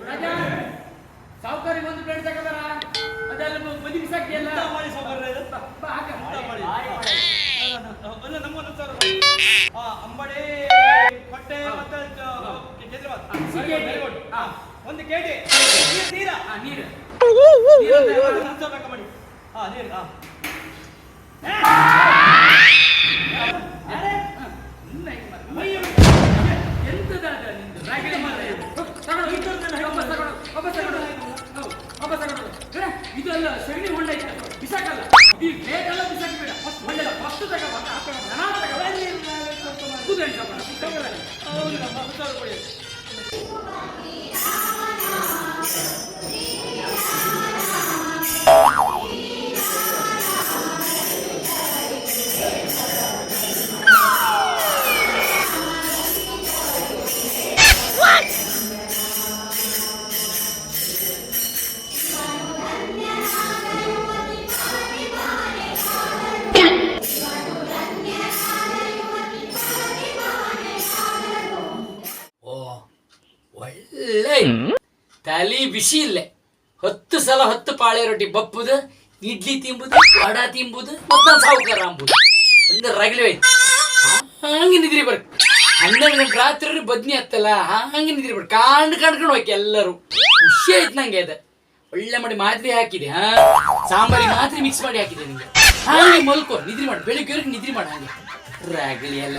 ರಾಜಾ ಸಾವುಕಾರಿಗೆ ಒಂದು ಪ್ಲೇಟ್ ತಗೋಬಾರ. ಅದೆಲ್ಲ ಬದಿ ಬಿಸಾಕ್ತಿಯಲ್ಲ. ಮಾಡಿ ಸಾವುಕಾರ ಬಾ ಹಾಕ. ಅಲ್ಲ ನಮ್ಮನ್ನು ಸರ್ ಅಂಬಡಿ ಹೊಟ್ಟೆ ಮತ್ತೆ ಕೇಜ್ರಿವಾಲ್ ಒಂದು ಕೇಟಿ ನೀರ ನೀರು ಮಾಡಿ ನೀರು ಎಂತದ ನಿಂದು ರಾಗಿಣಿ ಮಾತ್ರ ಇದೆಲ್ಲ ಸಗಣಿ ಹೊಂಡ ಬಿಸಾಕಲ್ಲ. ಈ ಪ್ಲೇಟ್ ಎಲ್ಲ ಬಿಸಾಕಬೇಡ. ಹೊಂಡ ಫಸ್ಟ್ ತಗೋಬಾರ. ಒಳ್ಳೆ ತಲಿ ಬಿಸಿ ಇಲ್ಲೇ 10 ಸಲ 10 ಪಾಳೆ ರೊಟ್ಟಿ ಬಪ್ಪುದು, ಇಡ್ಲಿ ತಿಂಬುದು, ವಡ ತಿಂಬುದು, ಮತ್ತೊಂದು ಸಾವುಕಾರ ಅಂಬುದು. ಒಂದು ರಗಳೆ ಹೋಯ್ತು. ಹಂಗೆ ನಿದ್ರಿ ಬರ್ಕ 12 ಗಂಟೆ ರಾತ್ರಿ ಬದ್ನಿ ಹತ್ತಲ್ಲ ಹಂಗೆ ನಿದ್ರಿ ಬರ್ಕ ಕಾಣ್ಕೊಂಡು ಹೋಯ್ಕೆ ಎಲ್ಲರೂ. ಖುಷಿ ಆಯ್ತು ನಂಗೆ. ಅದ ಒಳ್ಳೆ ಮಾಡಿ ಮಾತ್ರೆ ಹಾಕಿದೆ. ಸಾಂಬಾರಿ ಮಾತ್ರೆ ಮಿಕ್ಸ್ ಮಾಡಿ ಹಾಕಿದೆ ನಿಂಗೆ. ಹಾಗೆ ಮಲ್ಕೋ ನಿದ್ರಿ ಮಾಡಿ. ಬೆಳಿಗ್ಗೆ ನಿದ್ರಿ ಮಾಡ. ಹಾಗೆ ರಾಗಲಿ ಎಲ್ಲ